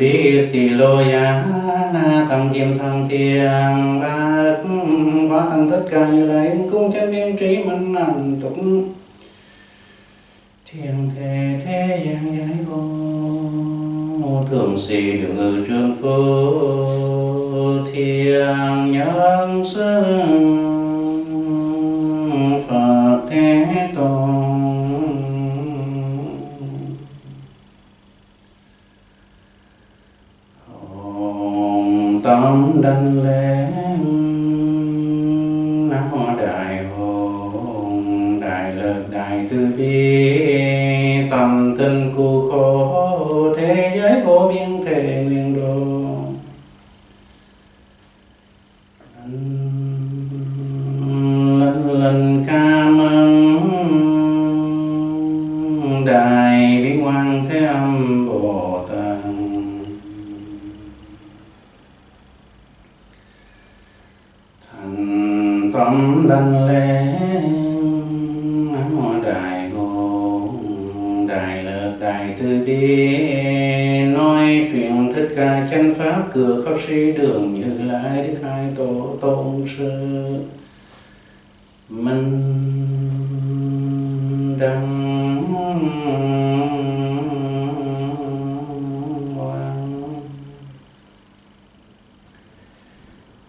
biết thì lô giá na thầm kim thằng thiền ba hóa thân tất cả như lai cung chân biên trí minh ảnh tục thiền thế thế gian giải vô thường sĩ đường ngự trường phu thiền nhân sinh Phật Thế Tôn Hồn tâm đảnh lễ Nam Mô Đại Hồn Đại Lực Đại Từ Bi Tâm tinh cu khổ thế giới vô biên thể nguyện độ lần cảm ơn Đại Bi Quang Thế Âm Bồ Tát thành tâm đảnh lễ Nam Mô Đại Hồn Đại Lực Đại Từ Bi nói chuyện tất cả chánh pháp cửa khắc sĩ đường Như Lai Đức Hai Tổ Tôn Sư Minh Đăng Quang.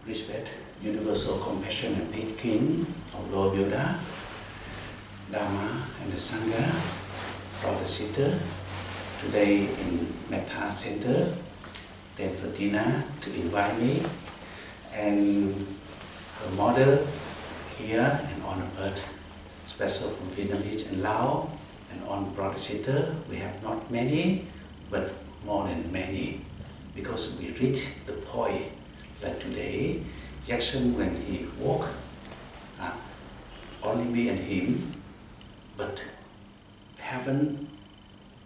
Respect, universal compassion and peace king of Lord Buddha, Dharma and the Sangha, brother sister, today in Metta Center, thank Fatina to invite me and her mother here and on earth, special from Vietnamese and Lao, and on brother sister we have not many, but more than many, because we reach the point like today, Jackson when he walk, only me and him, but heaven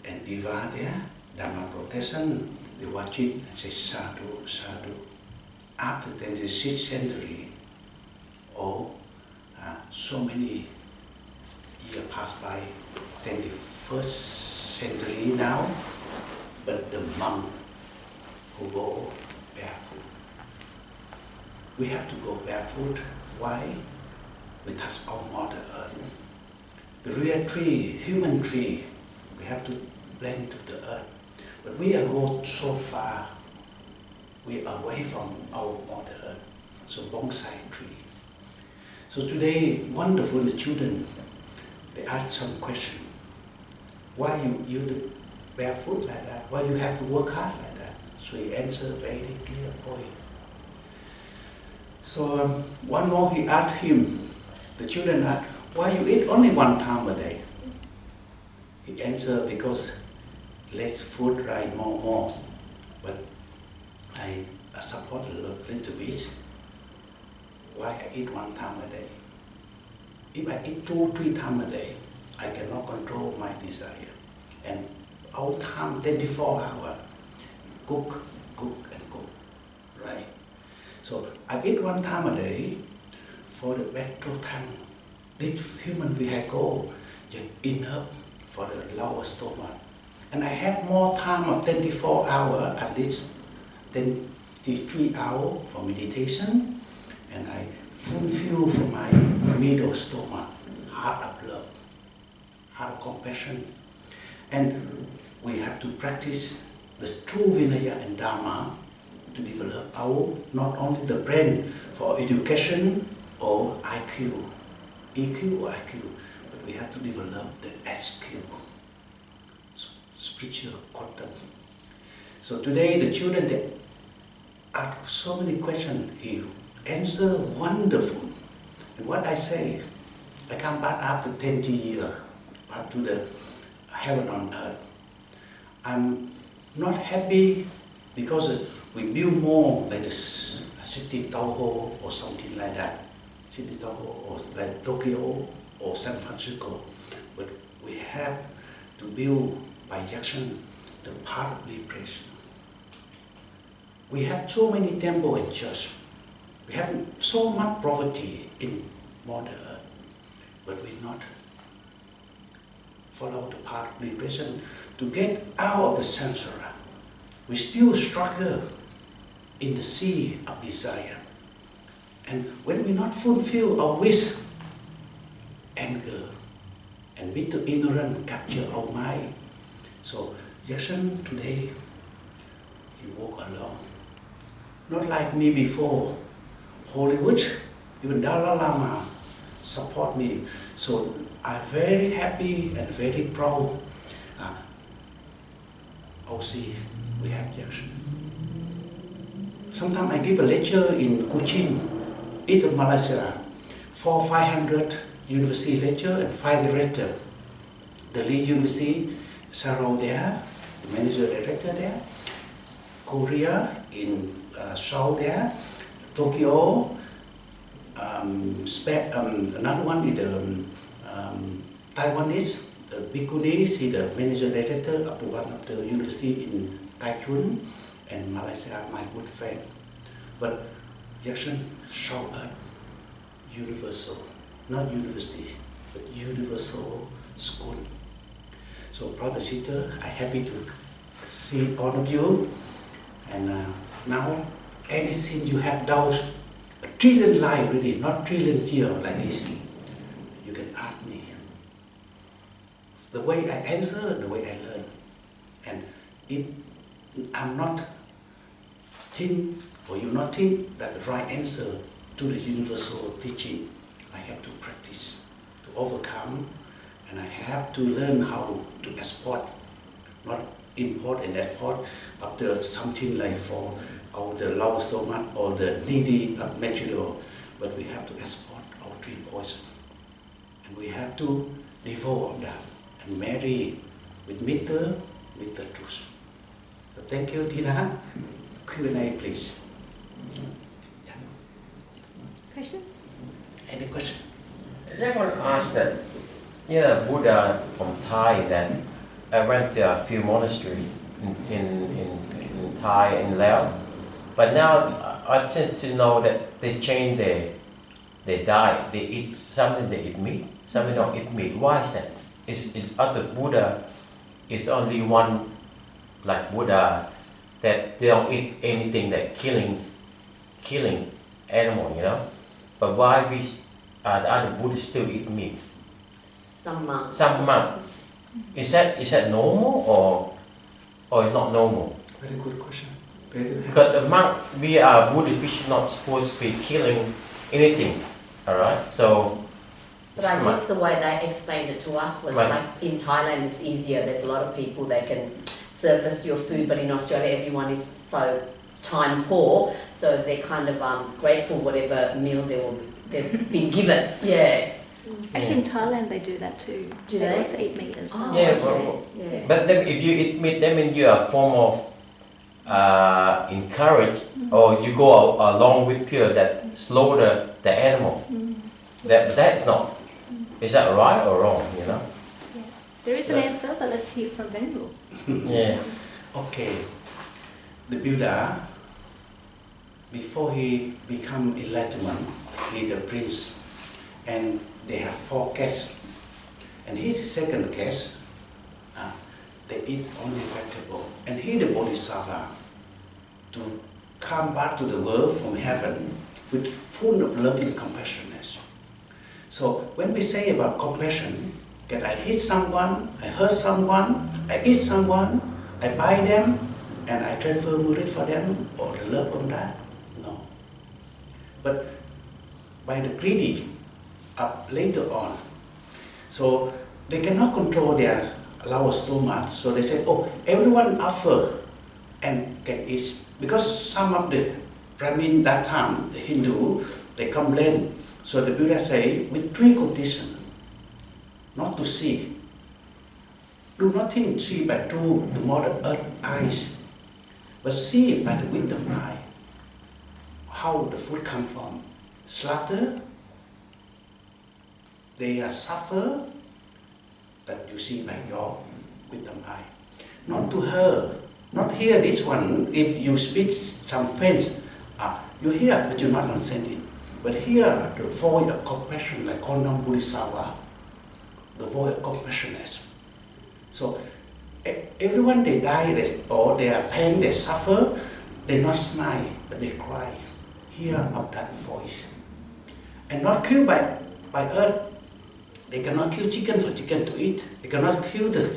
and Diva there, Dharma protection, they watch it and say sadhu, sadhu. After 26th century, so many years passed by, 21st century now, but the monk who go barefoot. We have to go barefoot. Why? We touch our Mother Earth. The real tree, human tree, we have to blend to the earth. But we are go so far, we are away from our Mother Earth. So bonsai tree. So today, wonderful, the children, they ask some question. Why you do barefoot like that? Why you have to work hard like that? So he answered very clear point. So one more he asked him, the children asked, why you eat only one time a day? He answered, because less food right more. But I support a little bit. Why I eat one time a day? If I eat 2-3 times a day, I cannot control my desire. And all time, 24 hours, cook, and cook, right? So I eat one time a day for the petrol tank. This human vehicle just enough for the lower stomach. And I have more time of 24 hours, at least 23 hours for meditation. And I fulfill for my middle stomach, heart of love, heart of compassion. And we have to practice the true Vinaya and Dharma to develop our, not only the brain for education or IQ, EQ or IQ, but we have to develop the SQ, spiritual quantum. So today the children, they ask so many questions, he answer wonderful. And what I say, I come back after 20 years, back to the heaven on earth. I'm not happy because we build more like this city Toho or something like that. City Toho or like Tokyo or San Francisco. But we have to build by action the path of liberation. We have so many temples and churches. We have so much poverty in Mother Earth, but we not follow the path of liberation to get out of the samsara. we still struggle in the sea of desire. And when we not fulfill our wish, anger and bitter ignorance capture our mind. So Jackson today, he walked alone. Not like me before. Hollywood, even Dalai Lama support me. So I'm very happy and very proud. see we have Jackson. Sometimes I give a lecture in Kuching, in Malaysia, 400-500 university lecture and 5 director. The lead university, Sarah there, the manager director there, Korea in Seoul there, Tokyo, another one is the Taiwanese, the Bhikkhu, is the manager director of one of the university in Taichung, and Malaysia, my good friend. But Jackson showed us universal, not university, but universal school. So brother, sister, I'm happy to see all of you. And now, anything you have doubts, a trillion life really, not trillion fear like this, you can ask me. The way I answer, the way I learn. And if I'm not think, or you not think that the right answer to the universal teaching, I have to practice, to overcome, and I have to learn how to export, not import and export after something like for the low stomach or the needy material, but we have to export our 3 poison. And we have to devote that and marry with Metta, with the truth. So thank you, Tina. Q&A, please. Yeah. Questions? Any question? I just want to ask that, yeah, Buddha from Thai, then I went to a few monasteries in Thai and Laos, but now I tend to know that they change their diet. They eat something, they eat meat, something don't eat meat. Why is that? Is other Buddha is only one like Buddha that they don't eat anything that killing animal, you know? But why we the other Buddhists still eat meat? Some monks. Some monks. Is that normal or not normal? Very good question. Because the monk, we are Buddhists, we should not supposed to be killing anything. Alright? So But I guess the way they explained it to us was right. like in Thailand it's easier. There's a lot of people that can surface your food, but in Australia everyone is so time poor, so they're kind of grateful whatever meal they've been given. Yeah. Actually, in Thailand they do that too. Do they they? also eat meat as well. Oh, yeah, okay. Yeah. but then if you eat meat, that means you are a form of encourage, or you go along with people that slaughter the animal. That's not. Is that right or wrong? You know. Yeah. There is an answer, but let's hear from Venerable. Yeah. Okay. The Buddha, before he become enlightenment, he the prince, and they have 4 castes. And his second caste, they eat only vegetable. And he the Bodhisattva, to come back to the world from heaven with full of love and compassion. So when we say about compassion, that I hit someone, I hurt someone, I eat someone, I buy them, and I transfer murid for them, or the love on that, no. But by the greedy, later on, so they cannot control their lower stomach, so they say, oh, everyone offer and can eat. Because some of the Brahmin that time, the Hindu, they complain. So the Buddha say, with 3 conditions, not to see. Do not think see by through the modern earth eyes, but see by the wisdom eye. How the food come from. Slaughter, they suffer, that you see by your wisdom eye. Not to her, not hear this one, if you speak some French, you hear, but you're not understanding. But here, the voice of compassion, like Konam Bodhisattva, the voice of compassion. So, everyone they die, or they are pain, they suffer, they not smile, but they cry. Hear of that voice. And not killed by earth. They cannot kill chicken for chicken to eat. They cannot kill the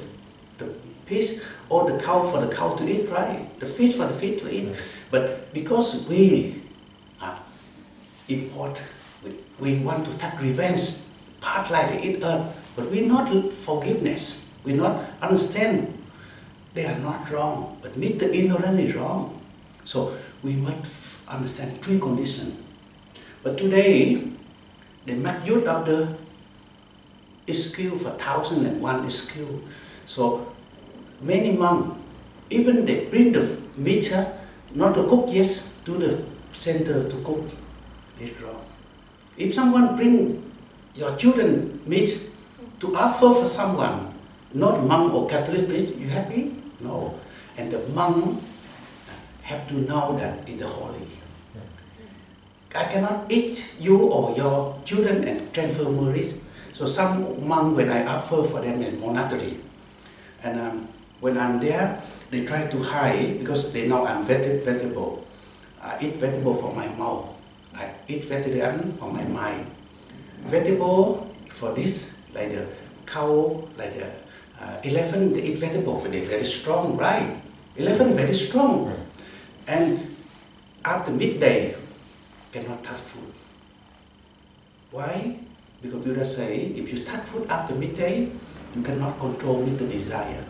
fish or the cow for the cow to eat, right? The fish for the fish to eat. But because we import, we want to take revenge, part like they eat earth, but we not forgiveness. We not understand they are not wrong, but meet the ignorant is wrong. So we must understand three conditions. But today, they make use of the skill for 1,001 skill. So many monks, even they bring the meat, not to cook, yes, to the center to cook. It's wrong. If someone bring your children meat to offer for someone, not monk or Catholic priest, you happy? No. And the monk have to know that it's holy. I cannot eat you or your children and transfer marriage. So some monk, when I offer for them in monastery, and when I'm there, they try to hide because they know I'm vegetable. I eat vegetable for my mouth. I eat vegetarian for my mind. Vegetable for this, like the cow, like the elephant, they eat vegetable, they're very strong, right? Elephant very strong. And after midday, cannot touch food. Why? Because Buddha say, if you touch food after midday, you cannot control meet the desire.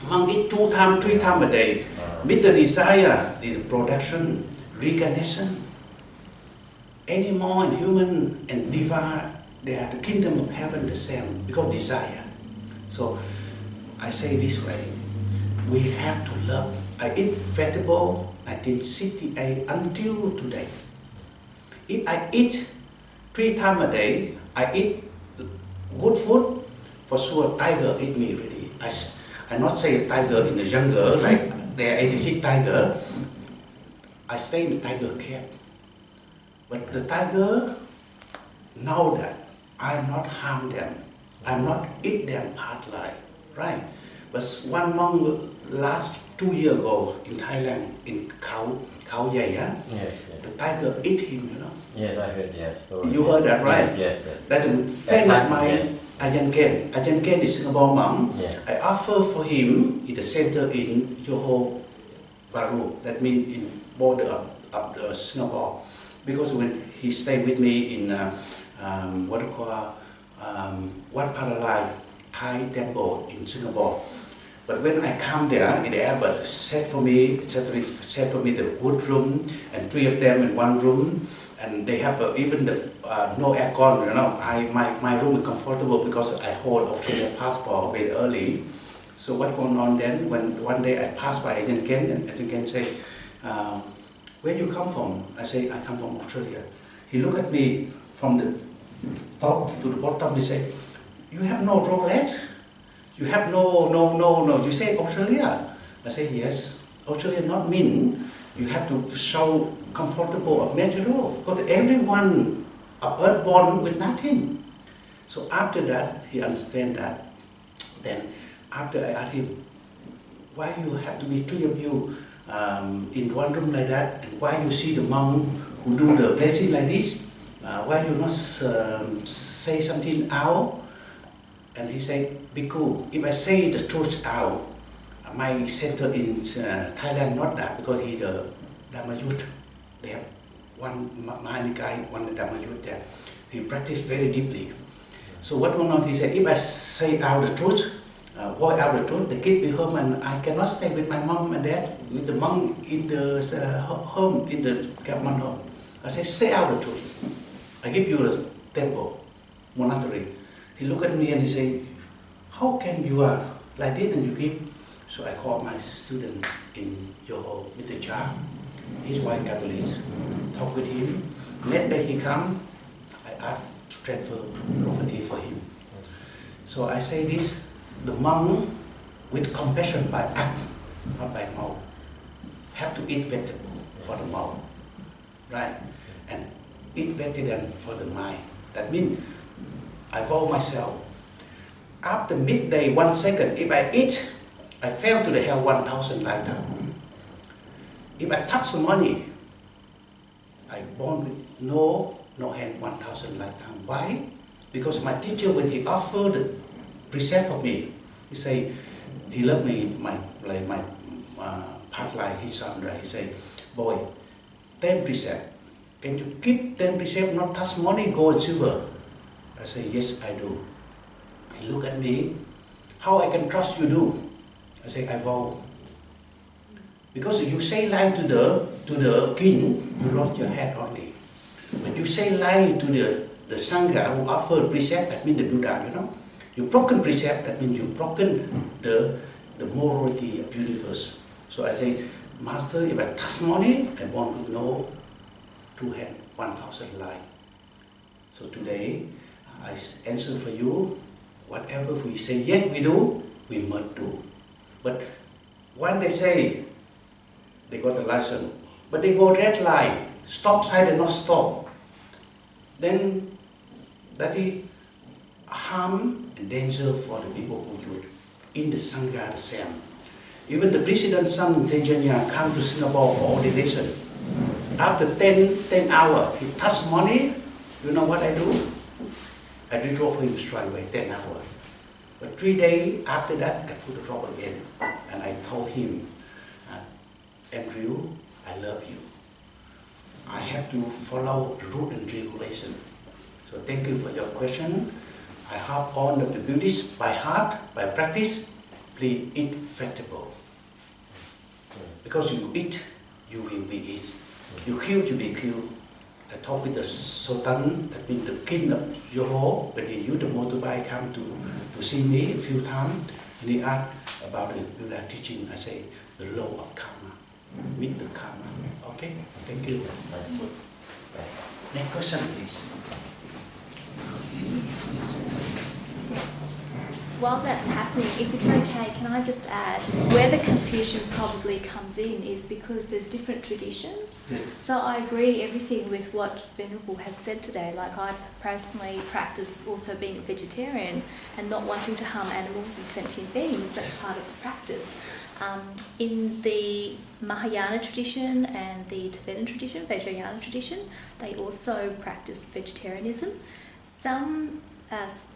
Monk eat 2 times, 3 times a day. Meet the desire is production, reincarnation. Animal and human and diva, they are the kingdom of heaven the same, because desire. So I say this way, we have to love. I eat vegetable 1968 until today. If I eat 3 times a day, I eat good food, for sure tiger eat me already. I not say tiger in the jungle, like there are 86 tiger. I stay in the tiger cave. But the tiger know that I not harm them. I not eat them part like, right? But one monk last 2 years ago in Thailand, in Khao Yai, Yes, yes. the tiger ate him, you know. Yes, I heard, yes. Story. You heard that, right? Yes, yes. That's a friend of mine, Yes. Ajahn Ken. Ajahn Ken is Singapore monk. Yeah. I offer for him in the center in Johor Bahru, that means in border of Singapore. Because when he stayed with me in what you call Wat Paralai Thai temple in Singapore. But when I come there in the airport, set for me the good room, and 3 of them in one room, and they have even the no aircon. You know, my room is comfortable because I hold Australian passport very early. So what going on then? When one day I pass by Ajahn Ken, and Ajahn Ken say, "Where you come from?" I say, "I come from Australia." He looked at me from the top to the bottom. He said, "You have no Rolex? You have no. You say Australia?" I say, "Yes. Australia not mean you have to show comfortable of natural, but everyone of earth born with nothing." So after that, he understand that. Then after I asked him, "Why you have to be 3 of you in one room like that, and why you see the monk who do the blessing like this? Why you not say something out?" And he said, "Bhikkhu, if I say the truth out, my center in Thailand not that, because he the Dhamma youth. They have one Mahanikai, one Dhamma youth there. He practiced very deeply. So what went on? He said, if I say out the truth, voice out the truth, the kid will home, and I cannot stay with my mom and dad, with the monk in the home, in the government home. I say out the truth. I give you a temple, monastery." He looked at me and he said, "How can you are like this and you give?" So I called my student in Johor, Mr. Cha. He's white Catholic. Talk with him. Next day he come, I asked to transfer property for him. So I say this, the monk with compassion by act, not by mouth, have to eat vegetable for the mouth, right? And eat vegetarian for the mind. That means I vow myself, after midday 1 second, if I eat, I fell to the hell 1,000 lifetimes. If I touch the money, I born with no hand 1,000 lifetimes. Why? Because my teacher, when he offered the precept for me, he say, he loved me, my path like his son, right? He say, boy, 10 precept. Can you keep 10 precept, not touch money, gold, silver? I say, yes, I do. He look at me, how I can trust you do? I say, I vow. Because if you say lie to the king, you lost your head only. But you say lie to the Sangha who offer precept, that means the Buddha, you know. You broken precept, that means you broken the morality of universe. So I say, Master, if I touch money, I want to know 2 hand, 1,000 lie. So today, I answer for you, whatever we say yes we do, we must do. But when they say, they got a license, but they go red light, stop sign and not stop, then that is harm and danger for the people who use. In the Sangha the same. Even the president's son in Tanzania come to Singapore for ordination. After 10 hours, he touch money, you know what I do? I withdraw for him straight away, 10 hours. But 3 days after that, I put the drop again. And I told him, Andrew, I love you. I have to follow the rule and regulation. So thank you for your question. I hope all of the Buddhists, by heart, by practice, please eat vegetable. Because you eat, you will be eaten. You kill, you will be killed. I talked with the Sultan, that means the king of Johor, when he used the motorbike, come to see me a few times, and he asked about the Buddha teaching. I say, the law of karma, meet the karma. Okay, thank you. Next question, please. While that's happening, if it's okay, can I just add, where the confusion probably comes in is because there's different traditions. Yes. So I agree everything with what Venerable has said today. Like I personally practice also being a vegetarian and not wanting to harm animals and sentient beings. That's part of the practice. In the Mahayana tradition and the Tibetan tradition, Vajrayana tradition, they also practice vegetarianism. Some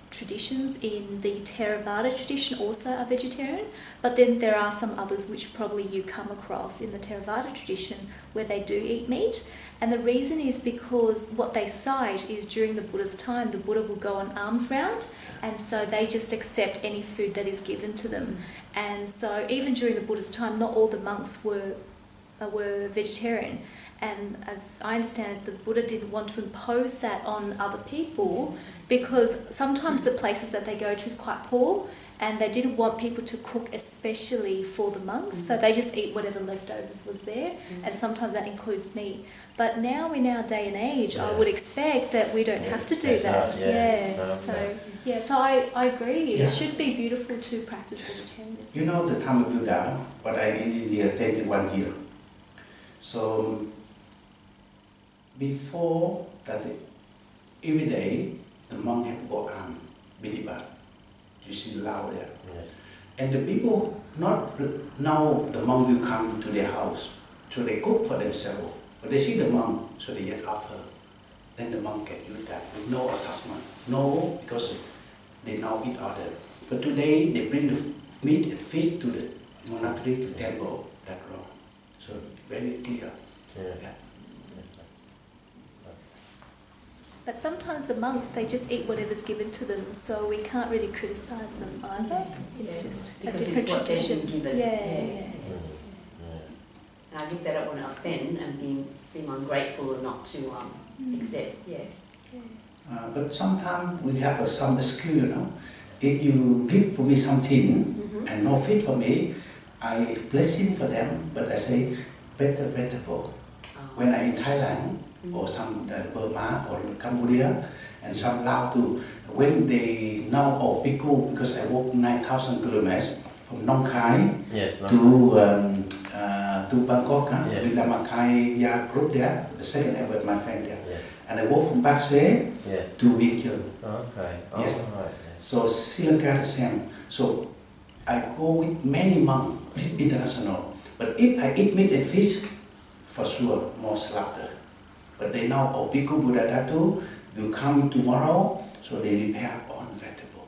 traditions in the Theravada tradition also are vegetarian, but then there are some others which probably you come across in the Theravada tradition where they do eat meat. And the reason is because what they cite is during the Buddha's time, the Buddha will go on alms round, and so they just accept any food that is given to them. And so even during the Buddha's time, not all the monks were vegetarian. And as I understand it, the Buddha didn't want to impose that on other people because sometimes the places that they go to is quite poor and they didn't want people to cook especially for the monks, so they just eat whatever leftovers was there, and sometimes that includes meat. But now in our day and age, I would expect that we don't have to do that. So I agree. Yeah. It should be beautiful to practice vegetarianism. You know the time of Buddha, but I in India 21 years. So before that, every day the monk have to go armed, Bidibat. You see loud there. Yes. And the people not know the monk will come to their house, so they cook for themselves. But they see the monk, so they get offer. Then the monk can use that with no attachment. No, because they now eat other. But today they bring the meat and fish to the monastery, to temple. That's wrong. So very clear. Yeah. But sometimes the monks, they just eat whatever's given to them, so we can't really criticise them either. It's just because a different it's what tradition. they've been given. Yeah. And I guess they don't want to offend and seem ungrateful or not to accept. But sometimes we have some excuse, you know. If you give for me something and no fit for me, I blessing for them, but I say better vegetable. When I in Thailand or some Burma or Cambodia and some Laos too, when they know Bhikkhu, because I walk 9,000 kilometers from Nong Khai to Bangkok, with the Makai group there, the second ever my friend there. and I walk from Pasay to Vietnam. Okay. Yes. All right. So Sri Lanka the same. So I go with many monks, international. But if I eat meat and fish, for sure, more slaughter. But they know, oh, Bhikkhu Buddha Dhatu will come tomorrow, so they prepare on vegetable.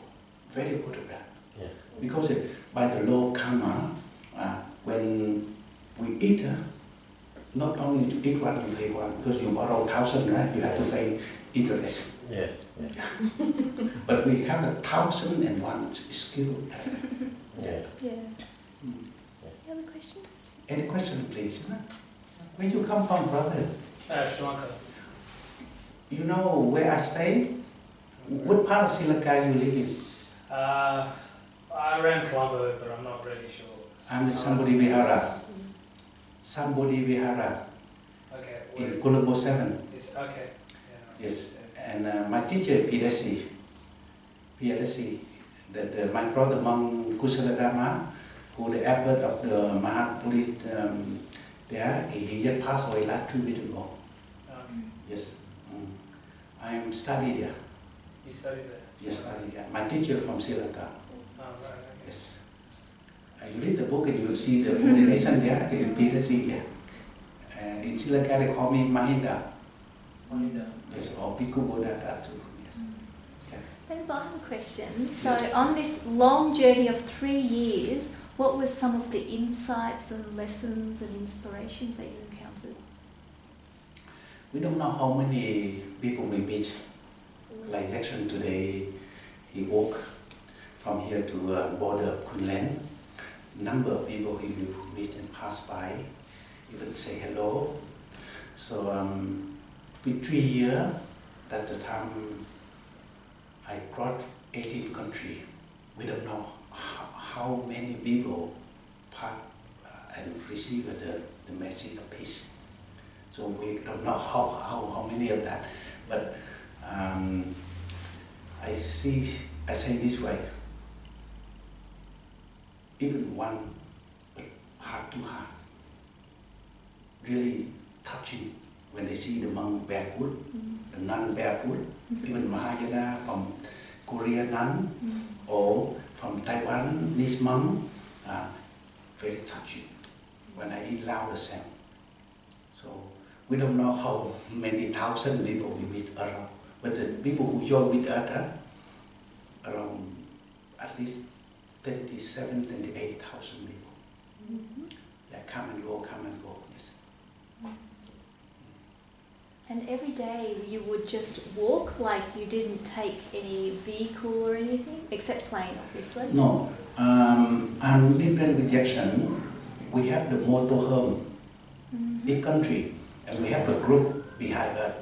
Very good at that. Yeah. Because by the law of karma, when we eat, not only to eat one, you pay one, because you borrow 1,000, right? You have to pay interest. Yes. Yes. But we have 1,001 skill. Yes. Yeah. Mm. Any other questions? Any question, please? Where you come from, brother? Sri Lanka. You know where I stay? What part of Sri Lanka you live in? Around Colombo, but I'm not really sure. I'm in Sambodhi Vihara. Sambodhi Vihara Okay. in Colombo 7. Okay. Yeah. Yes. And my teacher, pt1, my brother monk Kusaladama, who the abbot of the Mahapurit there, he just passed away last 2 weeks ago. Okay. Yes. I am studied there. You studied there? Yes, studied there. My teacher from Sri Lanka. Oh, right. Okay. Yes. You read the book and you will see the relation there, in pt1 there. In Sri Lanka they call me Mahinda. Yes, or Bhikkhu Buddha Dhatu. Yes. Venerable, I have a question. So on this long journey of 3 years, what were some of the insights and lessons and inspirations that you encountered? We don't know how many people we meet. Like actually today, he walked from here to border of Queensland. Number of people he will meet and pass by, even say hello. So with 3 years, at the time I crossed 18 countries. We don't know how many people part and receive the message of peace. So we don't know how many of that. But I say this way, even one, but heart to heart, really touching when they see the monk barefoot, the nun barefoot, even Mahayana from Korea nun, or from Taiwan, this monk, very touching. When I eat loud the same. So we don't know how many thousand people we meet around, but the people who join with us, around at least 27, 28,000 people. Yeah, come and go, yes. And every day you would just walk, like you didn't take any vehicle or anything, except plane, obviously? No, I'm different rejection. We have the motorhome, big country, and we have a group behind us.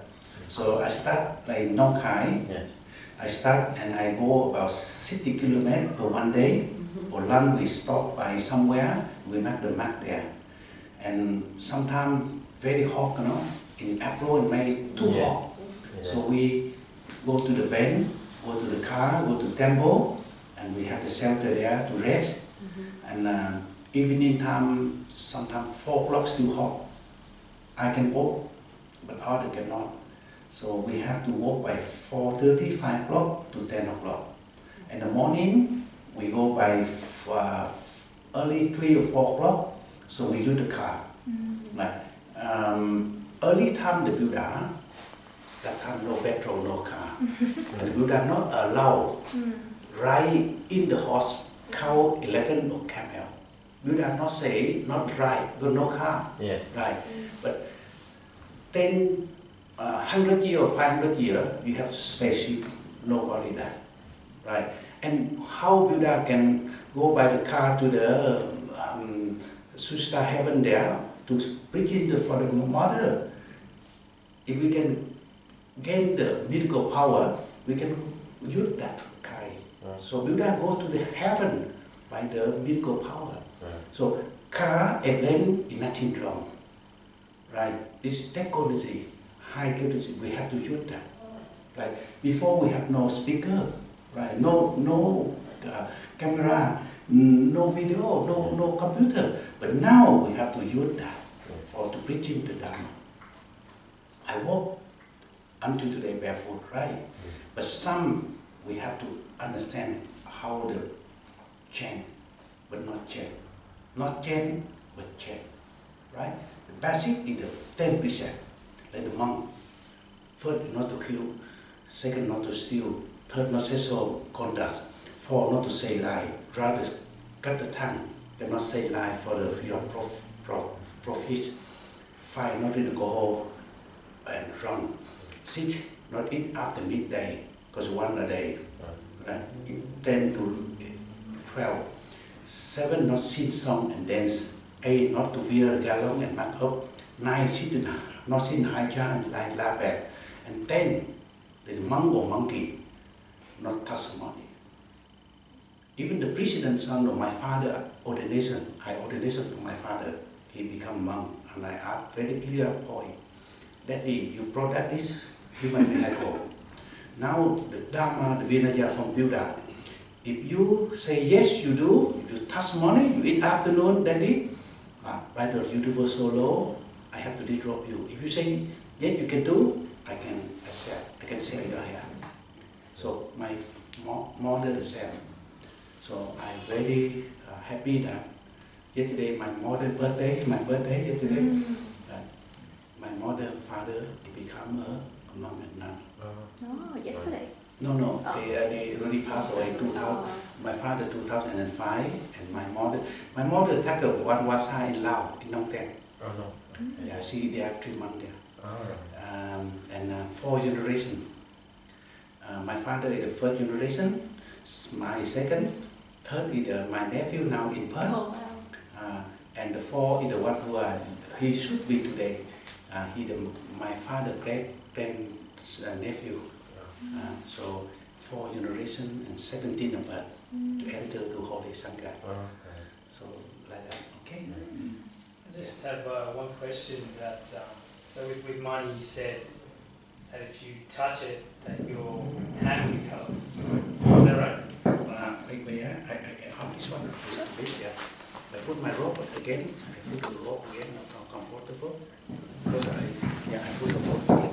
So I start like Nong Khai. Yes. I start and I go about 60 kilometers per one day. For lunch we stop by somewhere, we make the map there. And sometimes very hot, you know, in April and May, too hot. Yeah. So we go to the van, go to the car, go to temple, and we have the shelter there to rest. And evening time, sometimes 4 o'clock still hot. I can walk, but others cannot. So we have to walk by 4:30, 5 o'clock to 10 o'clock. In the morning, we go by early 3 or 4 o'clock, so we use the car. Like early time the Buddha, that time no petrol, no car. The Buddha not allowed ride in the horse, cow, elephant or camel. Buddha not say not ride, because no car. Yes. Right. But 100 years or 500 years, we have spaceship, nobody that. Right. And how Buddha can go by the car to the Susta heaven there to preaching for the mother? If we can gain the mythical power, we can use that kind. So Buddha go to the heaven by the mythical power. So car and then is nothing wrong. Right? This technology, high technology, we have to use that. Right? Before we have no speaker, right? No camera, no video, no computer. But now we have to use that for to preaching the Dharma. I walk until today barefoot, right? But some, we have to understand how the chant, but not chant. Not chant, but chant, right? The basic is the 10 precept, like the monk. First, not to kill. Second, not to steal. Third, not sexual conduct. Four, not to say lie. Rather, cut the tongue. Cannot say lie for your profit. Five, not drink alcohol and drunk. Six, not eat after midday, because one a day. Right? 10 to 12. 7, not sing song and dance. 8, not to wear a galon and mark up. 9, not sing high jump and laugh at. And 10, there's monk or monkey, not testimony. Even the president son of my father ordination, I ordination for my father, he become monk, and I asked very clear point. Daddy, you brought that this, you might be like go. Now the Dharma, the Vinaya from Buddha. If you say yes, you do. If you testimony, you eat afternoon, Daddy. By the universal law, I have to disrobe you. If you say yes, you can do, I can accept. I can sell your hair. So my mother the same. So I'm very happy that yesterday my mother's birthday, my birthday yesterday, my mother and father become a monk and nun. Oh, yesterday. No, oh. They already passed away. 2000. My father 2005, and my mother tackled one wasa in Laos, in Nong Ten. Oh no. Yeah, they have 3 months there. Oh. And 4 generations. My father is the first generation, my second, third is my nephew now in Perth. Oh, wow. And the 4 is the one who he should be today. My father great nephew. So 4 generations and 17 of us to enter to Holy Sangha. Okay. So like that, okay? I just have one question that, so with money you said that if you touch it, that your hand will come. Is that right? How this one? Yeah. I put my rope again. I put the rope again, not comfortable. Because I put the rope again.